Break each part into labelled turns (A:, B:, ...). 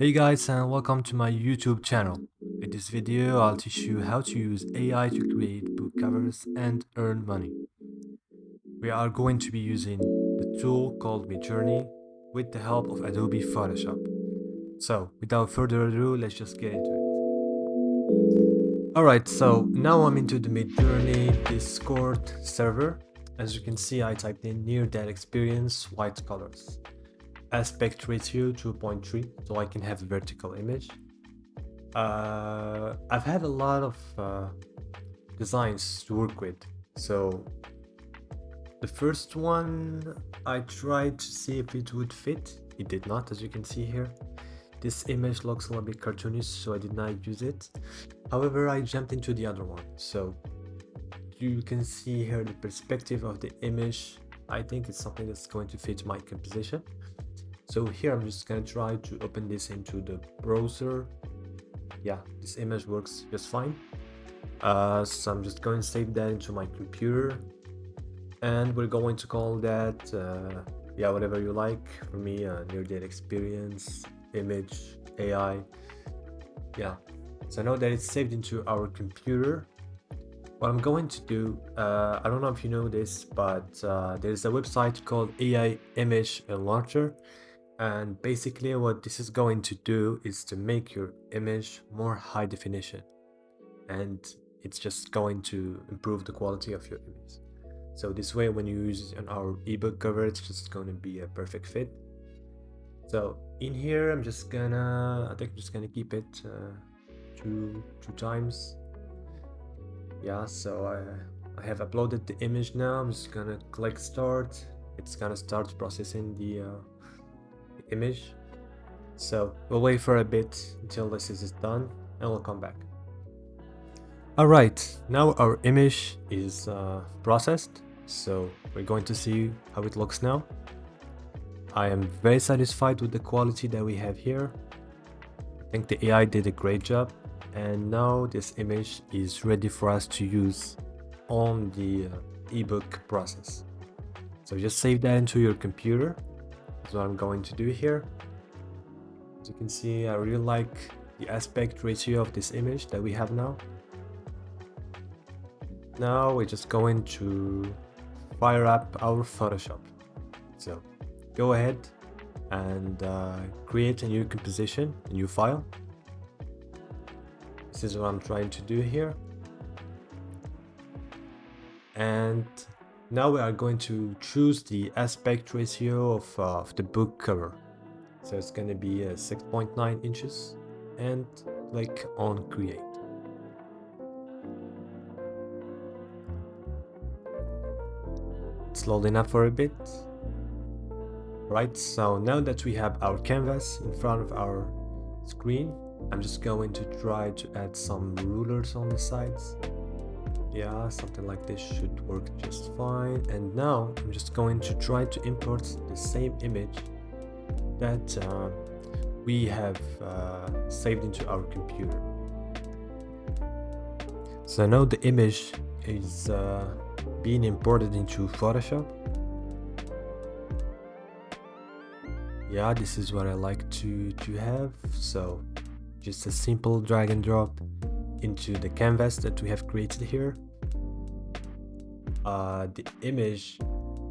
A: Hey guys, and welcome to my YouTube channel. In this video I'll teach you how to use AI to create book covers and earn money. We are going to be using the tool called Midjourney with the help of Adobe Photoshop. So without further ado, let's just get into it. Alright, so now I'm into the Midjourney Discord server. As you can see, I typed in near death experience white colors. Aspect ratio 2.3, so I can have a vertical image. I've had a lot of designs to work with. So the first one I tried to see if it would fit. It did not, as you can see here. This image looks a little bit cartoonish, so I did not use it. However, I jumped into the other one. So you can see here the perspective of the image. I think it's something that's going to fit my composition. So here I'm just gonna try to open this into the browser. Yeah, this image works just fine. So I'm just going to save that into my computer, and we're going to call that yeah, whatever you like. For me, near death experience, image, AI. Yeah, so now that it's saved into our computer, what I'm going to do, I don't know if you know this, but there's a website called AI Image Launcher. And basically what this is going to do is to make your image more high definition, and it's just going to improve the quality of your image. So this way, when you use it on our ebook cover, it's just going to be a perfect fit. So in here, I think I'm just gonna keep it two times. Yeah, so I have uploaded the image now. I'm just gonna click start. It's gonna start processing the image. So we'll wait for a bit until this is done, and we'll come back. Alright, now our image is processed, so we're going to see how it looks now. I am very satisfied with the quality that we have here. I think the AI did a great job, and now this image is ready for us to use on the ebook process. So just save that into your computer. That's what I'm going to do here. As you can see, I really like the aspect ratio of this image that we have now. Now we're just going to fire up our Photoshop. So go ahead and create a new composition, a new file. This is what I'm trying to do here. And now we are going to choose the aspect ratio of the book cover. So it's going to be 6.9 inches, and click on create. It's loading up for a bit. Right, so now that we have our canvas in front of our screen, I'm just going to try to add some rulers on the sides. Yeah, something like this should work just fine. And now I'm just going to try to import the same image that we have saved into our computer. So now the image is being imported into Photoshop. Yeah, this is what I like to have. So just a simple drag and drop into the canvas that we have created here. The image,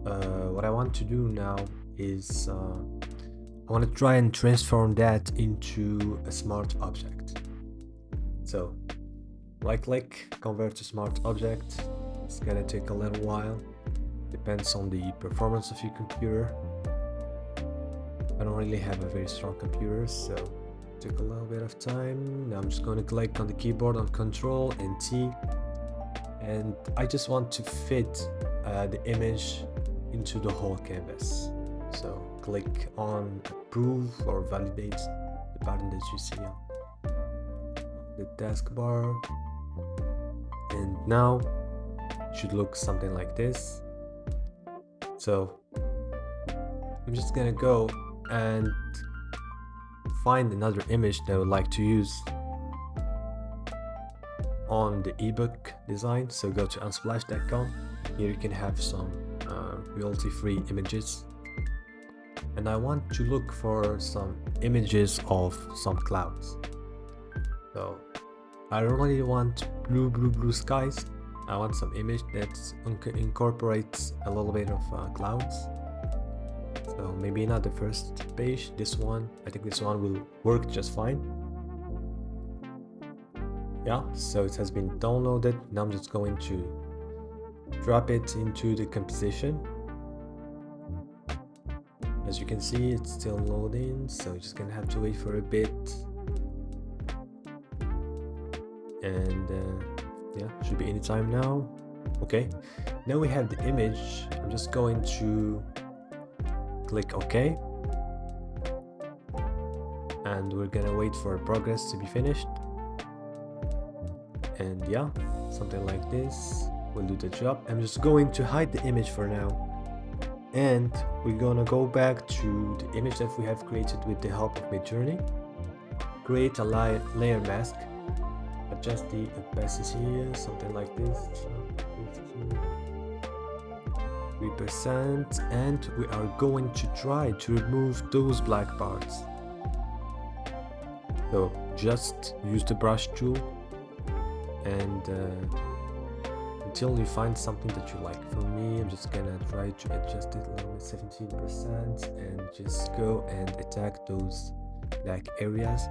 A: what I want to do now is I want to try and transform that into a smart object. So right click, convert to smart object. It's gonna take a little while, depends on the performance of your computer. I don't really have a very strong computer, so it took a little bit of time. Now I'm just going to click on the keyboard on Control and T, and I just want to fit the image into the whole canvas. So click on approve or validate, the button that you see on the taskbar, and now it should look something like this. So I'm just gonna go and find another image that I would like to use on the ebook design. So go to unsplash.com. Here you can have some royalty-free images. and I want to look for some images of some clouds. So I don't really want blue skies. I want some image that incorporates a little bit of clouds. So maybe not the first page, this one. I think this one will work just fine. Yeah, so it has been downloaded. Now I'm just going to drop it into the composition. As you can see, it's still loading, so you're just gonna have to wait for a bit. And yeah, should be anytime now. Okay, now we have the image. I'm just going to click OK, and we're gonna wait for progress to be finished. And yeah, something like this will do the job. I'm just going to hide the image for now, and we're gonna go back to the image that we have created with the help of Midjourney. Create a layer mask, adjust the opacity, something like this, 3%, and we are going to try to remove those black parts. So just use the brush tool and until you find something that you like. For me, I'm just gonna try to adjust it a little bit, 17%, and just go and attack those black areas.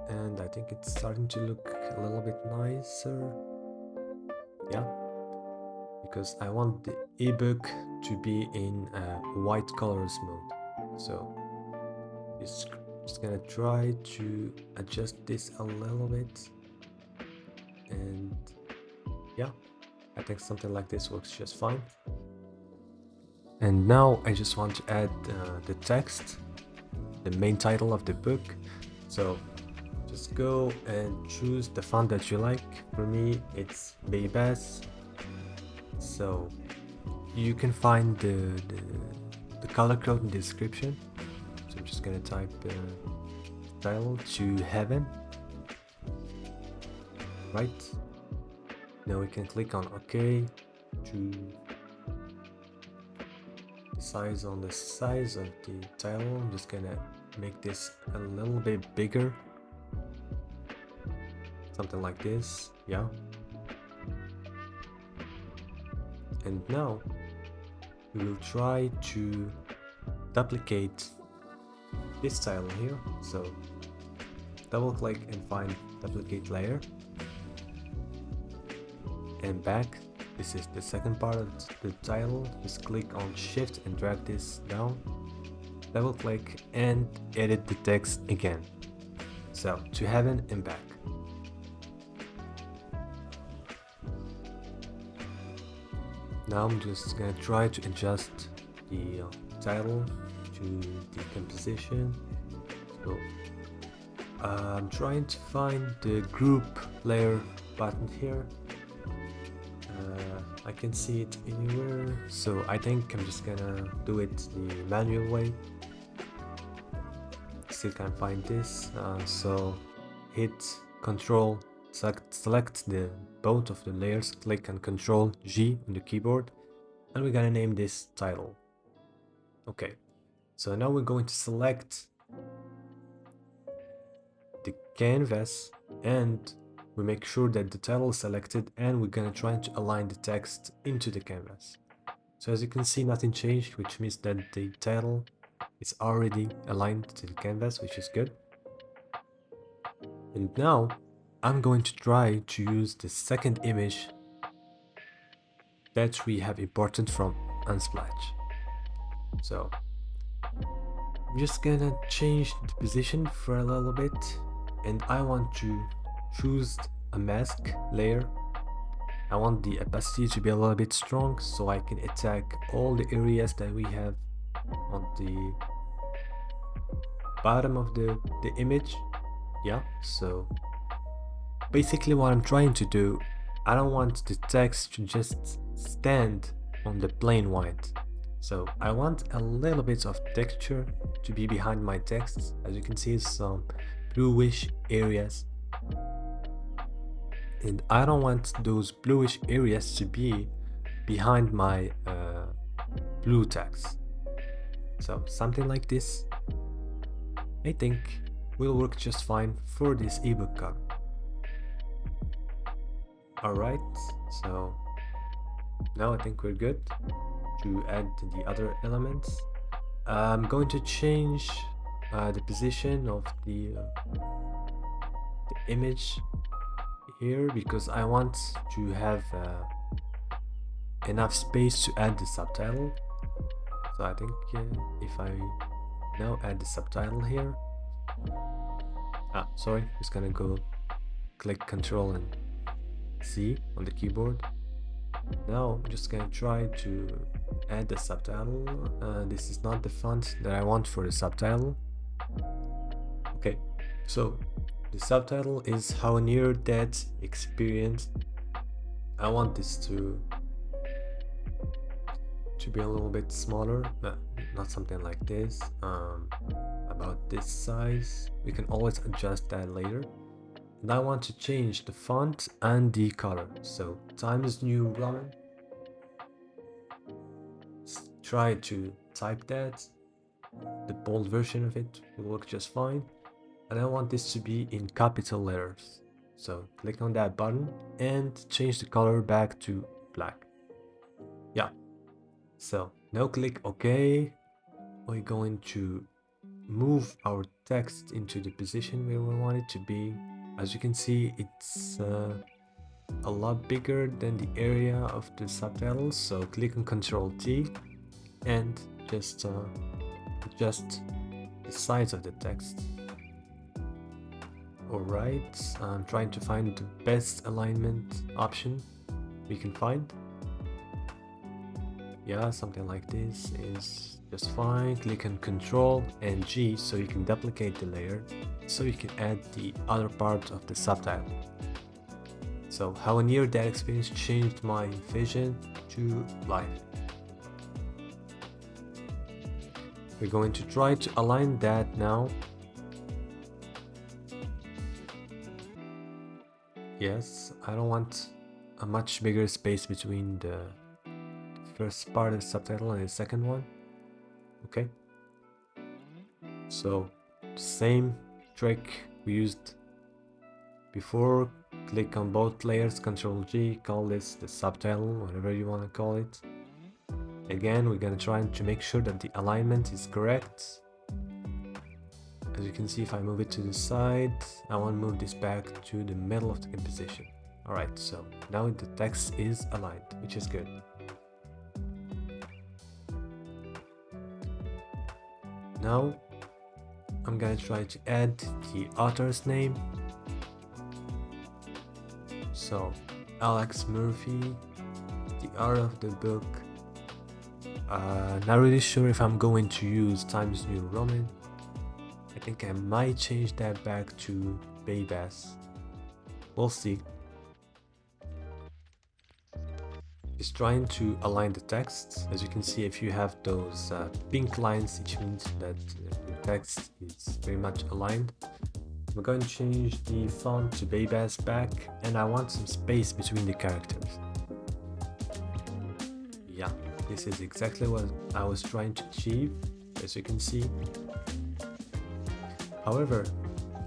A: And I think it's starting to look a little bit nicer. Yeah, because I want the ebook to be in white colors mode. So just gonna try to adjust this a little bit, and yeah, I think something like this works just fine. And now I just want to add the text, the main title of the book. So just go and choose the font that you like. For me, it's Baybas. So you can find the color code in the description. So I'm just gonna type title to heaven. Right. Now we can click on OK to decide on the size of the title. I'm just gonna make this a little bit bigger. Something like this, yeah. And now we will try to duplicate this title here. So double click and find duplicate layer, and back. This is the second part of the title. Just click on shift and drag this down, double click and edit the text again. So to heaven and back. Now I'm just gonna try to adjust the title to the composition. So I'm trying to find the group layer button here. I can see it anywhere, so I think I'm just gonna do it the manual way. Still can't find this, so hit Control, select the both of the layers, click on Control G on the keyboard, and we're gonna name this title. Okay, so now we're going to select the canvas, and we make sure that the title is selected, and we're gonna try to align the text into the canvas. So as you can see, nothing changed, which means that the title is already aligned to the canvas, which is good. And now I'm going to try to use the second image that we have imported from Unsplash. So I'm just gonna change the position for a little bit, and I want to choose a mask layer. I want the opacity to be a little bit strong so I can attack all the areas that we have on the bottom of the image. Yeah, so basically what I'm trying to do, I don't want the text to just stand on the plain white. So I want a little bit of texture to be behind my text. As you can see, some bluish areas. And I don't want those bluish areas to be behind my blue text. So something like this, I think, will work just fine for this ebook cover. Alright, so now I think we're good to add the other elements. I'm going to change the position of the image here because I want to have enough space to add the subtitle. So I think if I now add the subtitle here, sorry, just gonna go click Ctrl and C on the keyboard. Now I'm just gonna try to add the subtitle. This is not the font that I want for the subtitle. Okay, so the subtitle is How Near Death Experience. I want this to be a little bit smaller, not something like this, about this size. We can always adjust that later. And I want to change the font and the color. So Times New Roman. Try to type that. The bold version of it will work just fine. And I want this to be in capital letters. So click on that button and change the color back to black. Yeah. So now click OK. We're going to move our text into the position where we want it to be. As you can see, it's a lot bigger than the area of the subtitles. So click on Ctrl T and just adjust the size of the text. Alright, I'm trying to find the best alignment option we can find. Yeah, something like this is just fine. Click on Ctrl and G so you can duplicate the layer, so you can add the other part of the subtitle. So How a Near-Death Experience changed my vision to life. We're going to try to align that now. Yes, I don't want a much bigger space between the first part of the subtitle and the second one. Okay. So, same trick we used before. Click on both layers, Ctrl G, call this the subtitle, whatever you want to call it. Again, we're gonna try to make sure that the alignment is correct. As you can see, if I move it to the side, I want to move this back to the middle of the composition. Alright, so now the text is aligned, which is good. Now, I'm gonna try to add the author's name. So, Alex Murphy, the art of the book. Not really sure if I'm going to use Times New Roman. I think I might change that back to Baybas. We'll see. Just trying to align the text. As you can see, if you have those pink lines, it means that the text is very much aligned. We're going to change the font to Baybas back, and I want some space between the characters. Yeah, this is exactly what I was trying to achieve, as you can see. However,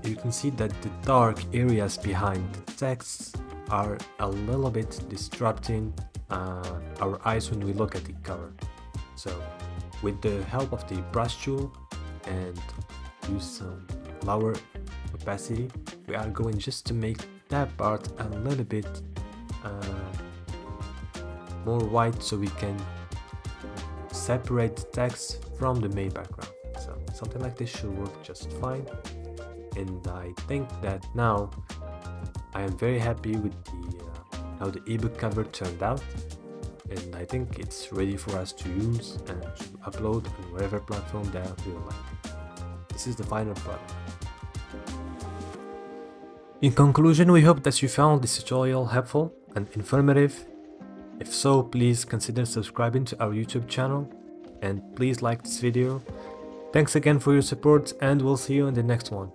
A: you can see that the dark areas behind the text are a little bit disrupting our eyes when we look at the cover. So with the help of the brush tool and use some lower opacity, we are going just to make that part a little bit more white, so we can separate the text from the main background. So something like this should work just fine. And I think that now I am very happy with how the ebook cover turned out, and I think it's ready for us to use and to upload on whatever platform that we like. This is the final product. In conclusion, we hope that you found this tutorial helpful and informative. If so, please consider subscribing to our YouTube channel, and please like this video. Thanks again for your support, and we'll see you in the next one.